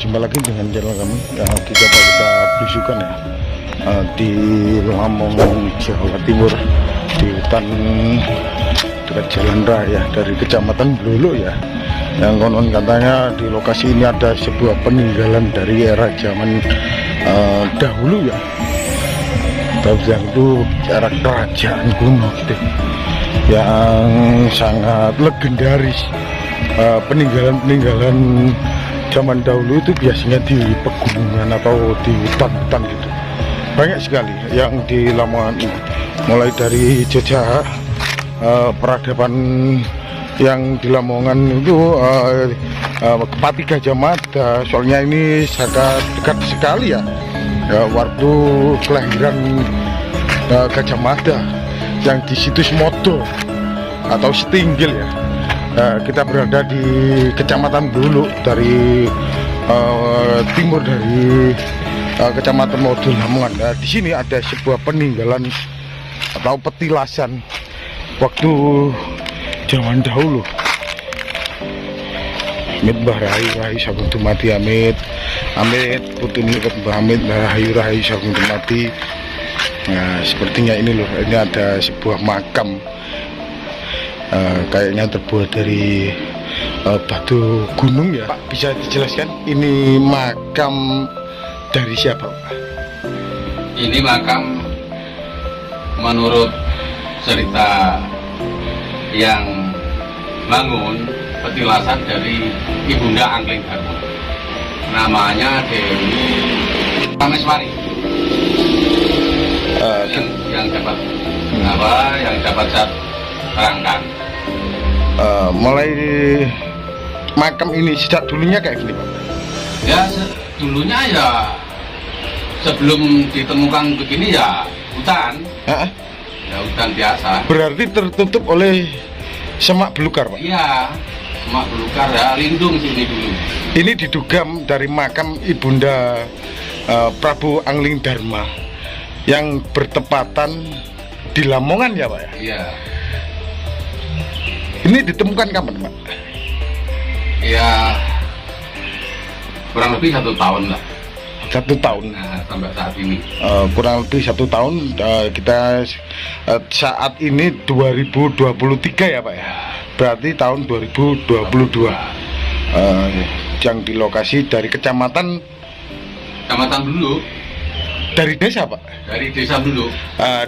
Jumpa lagi dengan channel kami. Kita belusukan ya di Lamongan, Jawa Timur, di hutan dekat jalan raya dari Kecamatan Blulu ya. Yang konon katanya di lokasi ini ada sebuah peninggalan dari era zaman dahulu ya. Tahu yang itu era kerajaan kuno gitu, yang sangat legendaris. Peninggalan zaman dahulu itu biasanya di pegunungan atau di hutan-hutan gitu. Banyak sekali yang di Lamongan ini, mulai dari jejak peradaban yang di Lamongan itu Pati Gajah Mada. Soalnya ini sangat dekat sekali ya, waktu kelahiran Gajah Mada yang di situs Modo atau Setinggil ya. Kita berada di Kecamatan Blulu, dari timur dari Kecamatan Modo Lamongan. Di sini ada sebuah peninggalan atau petilasan waktu zaman dahulu. Amit Mbah Rahayu Sagung Dumadi, amit putune Mbah Amit Rahayu Sagung Dumadi. Nah, sepertinya ini loh, ini ada sebuah makam. Kayaknya terbuat dari batu gunung ya Pak. Bisa dijelaskan ini makam dari siapa Pak? Ini makam menurut cerita yang bangun petilasan dari Ibunda Angling Darmo, namanya Dewi Rameswari. Yang dapat yang dapat saya terangkan. Mulai makam ini sejak dulunya kayak gini Pak? Ya dulunya ya sebelum ditemukan begini ya hutan. Ya hutan biasa. Berarti tertutup oleh semak belukar Pak? Iya, semak belukar ya, lindung sini dulu. Ini diduga dari makam Ibunda Prabu Angling Darma yang bertepatan di Lamongan ya Pak ya? Iya. Ini ditemukan kapan Pak? Ya kurang lebih 1 tahun lah. 1 tahun. Nah, sampai saat ini. Kurang lebih 1 tahun. Kita saat ini 2023 ya Pak ya. Berarti tahun 2022. Yang di lokasi dari Kecamatan Blulu. Dari desa Pak? Dari desa Blulu.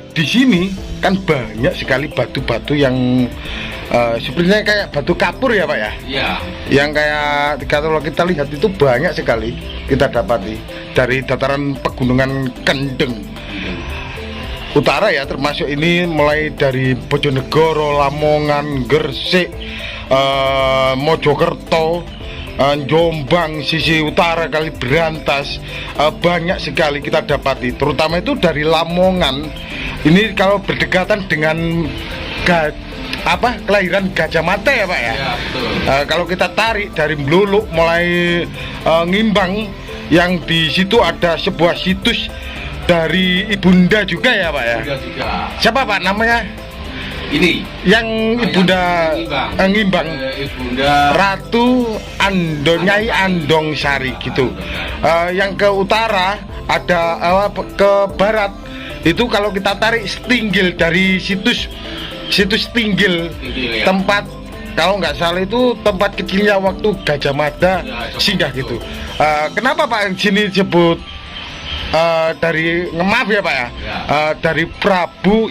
Di sini kan banyak sekali batu-batu yang sebenarnya kayak batu kapur ya Pak ya? Iya. Yang kayak kalau kita lihat itu banyak sekali kita dapati dari dataran pegunungan Kendeng utara ya, termasuk ini mulai dari Bojonegoro, Lamongan, Gresik, Mojokerto, Jombang, sisi utara, Kaliberantas, banyak sekali kita dapati, terutama itu dari Lamongan. Ini kalau berdekatan dengan kelahiran Gajah Mada ya Pak ya? Iya, betul. Kalau kita tarik dari Blulu mulai Ngimbang, yang di situ ada sebuah situs dari Ibunda juga ya Pak ya? Ibunda juga. Siapa Pak namanya? Ini yang Ibunda Ngimbang. Ibunda Ratu Nyai Andong Sari gitu. Yang ke utara ada ke barat itu kalau kita tarik Setinggil, dari situs Setinggil ya. Tempat kalau nggak salah itu tempat kecilnya waktu Gajah Mada ya, singgah gitu. Kenapa Pak sini disebut dari maaf ya Pak ya, dari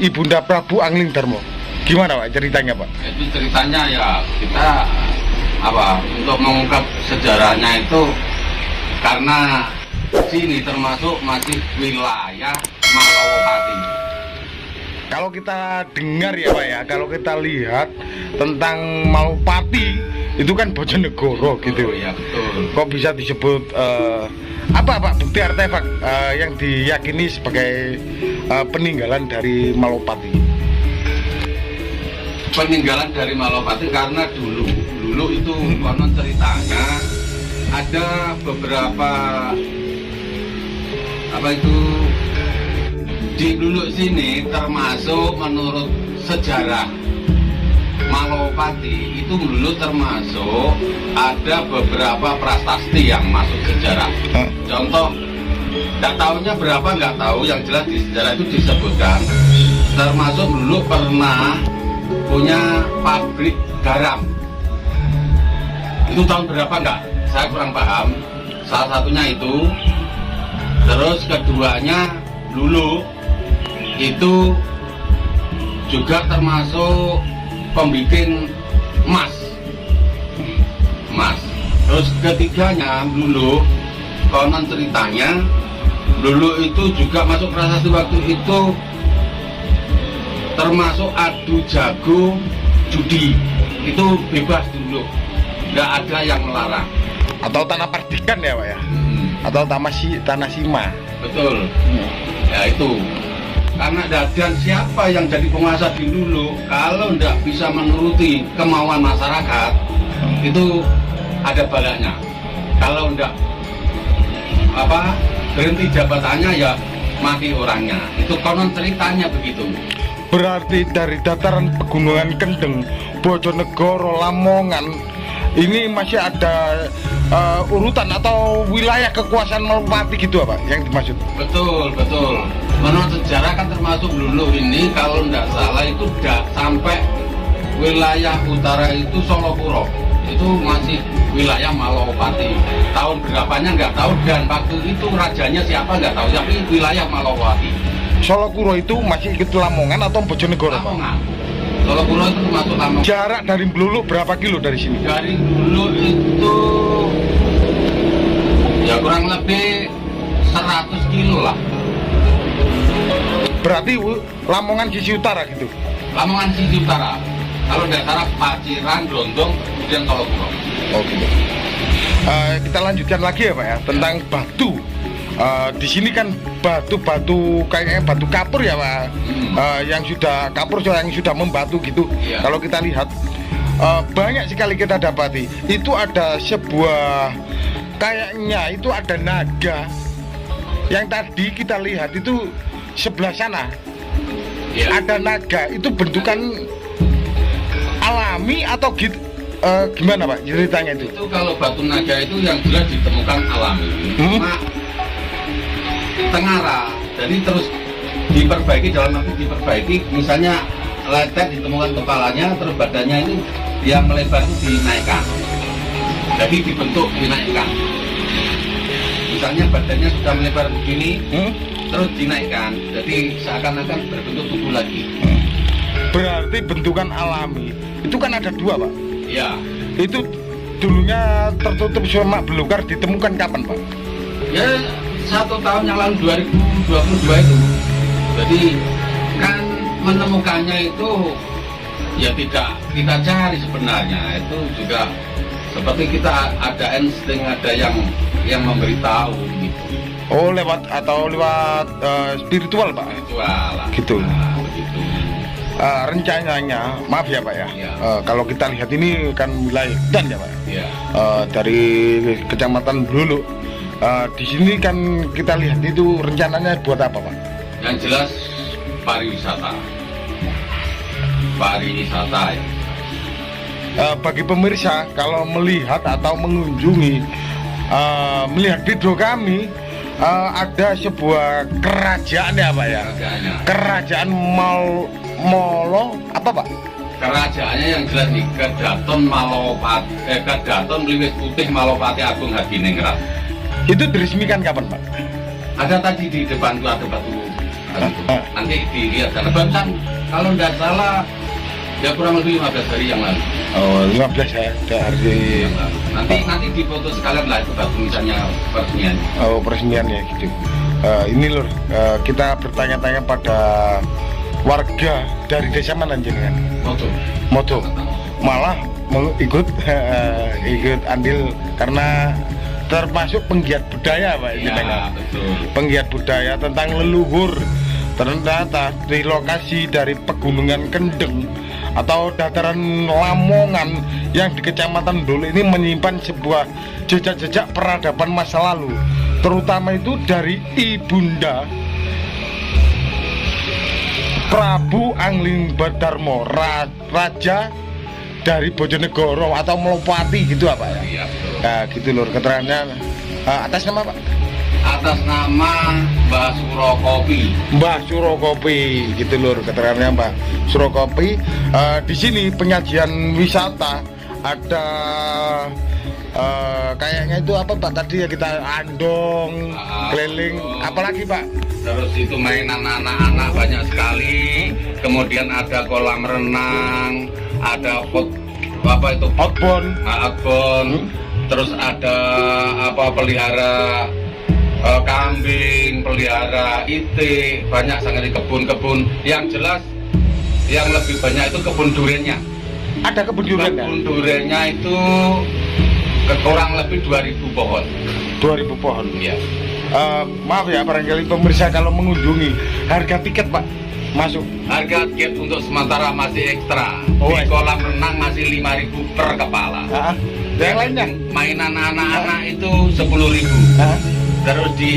Ibunda Prabu Angling Darmo? Gimana Pak ceritanya Pak? Itu ceritanya ya kita untuk mengungkap sejarahnya itu karena sini termasuk masih wilayah Malowapati. Kalau kita dengar ya Pak ya, kalau kita lihat tentang Malowapati itu kan Bojonegoro gitu. Ya betul. Kok bisa disebut apa Pak bukti artefak yang diyakini sebagai peninggalan dari Malowapati? Peninggalan dari Malowapati karena dulu itu konon ceritanya ada beberapa di Blulu sini termasuk menurut sejarah Malowapati itu dulu termasuk ada beberapa prasasti yang masuk sejarah. Contoh, nggak tahunya berapa nggak tahu, yang jelas di sejarah itu disebutkan termasuk dulu pernah punya pabrik garam. Itu tahun berapa nggak? Saya kurang paham. Salah satunya itu. Terus keduanya dulu itu juga termasuk pembikin emas. Terus ketiganya dulu konon ceritanya dulu itu juga masuk prasasti waktu itu termasuk adu jago judi. Itu bebas dulu, nggak ada yang melarang. Atau tanah perdikan ya Pak ya? Atau tanah sima. Betul. Ya itu. Karena dan siapa yang jadi penguasa di dulu kalau tidak bisa menuruti kemauan masyarakat itu ada balanya. Kalau tidak berhenti jabatannya ya mati orangnya. Itu konon ceritanya begitu. Berarti dari dataran pegunungan Kendeng, Bojonegoro, Lamongan ini masih ada urutan atau wilayah kekuasaan Malowapati gitu Pak yang dimaksud? Betul. Menurut sejarah kan termasuk dulu ini kalau tidak salah itu sampai wilayah utara itu Solokuro. Itu masih wilayah Malowapati. Tahun berapanya nggak tahu dan waktu itu rajanya siapa nggak tahu, tapi wilayah Malowapati. Solokuro itu masih ikut Lamongan atau Bojonegoro? Lamongan. Solokuro itu termasuk Lamongan. Jarak dari Blulu berapa kilo dari sini? Dari dulu itu ya kurang lebih 100 kilo lah. Berarti Lamongan sisi utara gitu? Lamongan sisi utara. Kalau tidak salah Paciran, Grondong, kemudian Solokuro. Oke. Kita lanjutkan lagi ya Pak ya tentang batu. Di sini kan batu-batu kayaknya batu kapur ya Pak, yang sudah kapur, yang sudah membatu gitu. Iya. Kalau kita lihat banyak sekali kita dapati itu ada sebuah kayaknya itu ada naga. Yang tadi kita lihat itu sebelah sana ada naga, itu bentukan alami atau gitu, gimana Pak ceritanya itu? Itu kalau batu naga itu yang jelas ditemukan alami. Cuma tengara, jadi terus diperbaiki, dalam arti diperbaiki, misalnya letet ditemukan kepalanya, terus badannya itu yang melebar itu dinaikkan, jadi dibentuk dinaikkan. Misalnya badannya sudah melebar begini, terus dinaikkan, jadi seakan-akan berbentuk tubuh lagi. Berarti bentukan alami itu kan ada dua Pak? Iya. Itu dulunya tertutup sama belukar, ditemukan kapan Pak? Ya 1 tahun yang lalu 2022 itu. Jadi kan menemukannya itu ya tidak kita cari sebenarnya, itu juga seperti kita ada insting, ada yang memberitahu gitu. Oh lewat spiritual Pak? Spiritual lah. Gitu. Nah, begitu. Rencananya, maaf ya Pak ya, kalau kita lihat ini kan wilayah hutan ya Pak, dari kecamatan Blulu. Di sini kan kita lihat itu rencananya buat apa Pak? Yang jelas pariwisata ya. Bagi pemirsa kalau melihat atau mengunjungi, melihat video kami, ada sebuah kerajaan ya Pak ya, kerajaan Molo apa Pak? Kerajaannya yang jelas nih Kedaton Malowapati, Kedaton Mliwis Putih Malowapati Agung Hadiningrat. Itu diresmikan kapan Pak? Ada tadi di depan tuh ada batu. Nanti dilihat karena barusan kalau tidak salah ya kurang lebih 15 hari yang lalu. Oh 15 ya dari yang lalu. Nanti difoto sekalian lah itu batu misalnya peresmian. Oh peresmiannya gitu. Ini lur, kita bertanya-tanya pada warga dari desa mana jenengan? Moto. Malah ikut andil karena termasuk penggiat budaya Pak jenengan. Betul. Penggiat budaya tentang leluhur. Ternyata di lokasi dari pegunungan Kendeng atau dataran Lamongan yang di Kecamatan Dulu ini menyimpan sebuah jejak-jejak peradaban masa lalu, terutama itu dari Ibunda Prabu Anglingbadarma, Raja dari Bojonegoro atau Melopati gitu apa ya? Iya, betul. Nah, gitu lur keterangannya. Atas nama Pak? Atas nama Mbah Surokopi. Mbah Surokopi, gitu lur keterangannya Mbah Surokopi. Di sini penyajian wisata ada kayaknya itu apa Pak tadi ya, kita andong, keliling, apalagi Pak? Terus itu mainan anak-anak banyak sekali. Kemudian ada kolam renang, ada Outbound. outbound. Terus ada pelihara kambing, pelihara itik, banyak sekali kebun-kebun. Yang jelas yang lebih banyak itu kebun duriannya. Ada kebun durian ya? Kebun duriannya itu kurang lebih 2000 pohon. 2000 pohon. Ya. Maaf ya barangkali pemirsa kalau mengunjungi, harga tiket Pak masuk. Harga tiket untuk sementara masih ekstra. Oh, Di kolam renang masih 5.000 per kepala. Yang lainnya? Mainan anak-anak itu 10.000. Terus di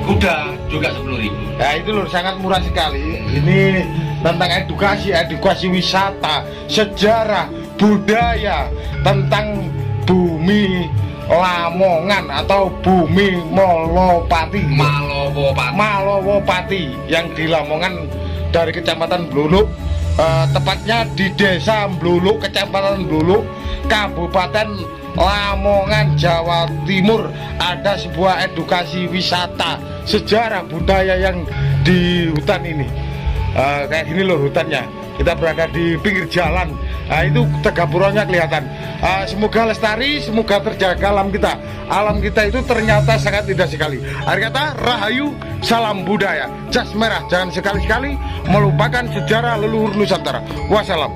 kuda juga 10.000. Nah itu lur sangat murah sekali. Ini tentang edukasi wisata, sejarah, budaya, tentang bumi Lamongan atau bumi Molopati. Malowopati yang di Lamongan dari Kecamatan Bluluk, tepatnya di Desa Bluluk, Kecamatan Bluluk, Kabupaten Lamongan, Jawa Timur. Ada sebuah edukasi wisata, sejarah, budaya yang di hutan ini. Kayak gini loh hutannya. Kita berada di pinggir jalan. Nah, itu tegapurannya kelihatan. Semoga lestari, semoga terjaga alam kita. Alam kita itu ternyata sangat indah sekali. Akhir kata, rahayu, salam budaya. Jas merah, jangan sekali-sekali melupakan sejarah leluhur Nusantara. Wassalam.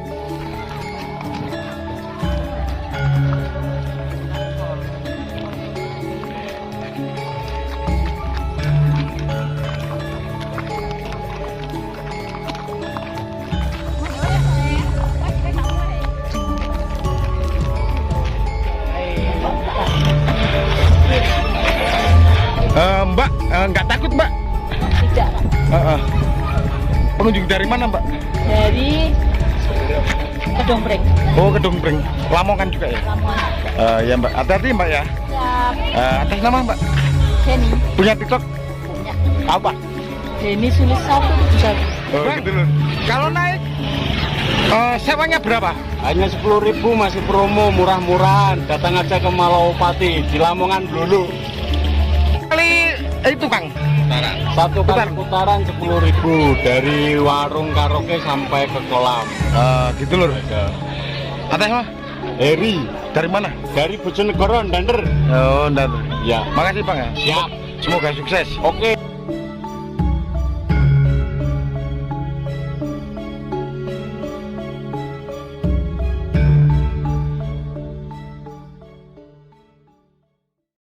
Mbak, nggak takut Mbak? Tidak, Pak. Pengunjung dari mana Mbak? Dari Kedongbreng. Oh, Kedongbreng, Lamongan juga ya? Lamongan. Ya Mbak, hati-hati Mbak ya. Siap. Atas nama Mbak? Denny. Punya TikTok? Punya. Apa? Denny Sulis 171. Oh, gitu loh. Kalau naik, sewanya berapa? Hanya 10.000, masih promo murah-murahan. Datang aja ke Malowopati di Lamongan dulu. Kali itu Kang. Satu kali putaran 10.000 dari warung karaoke sampai ke kolam. Gitu loh. Atas mah? Heri Dari mana? dari Bojonegoro, Dander. Oh, enggak. Ya. Makasih Bang ya. Siap. Semoga sukses. Oke.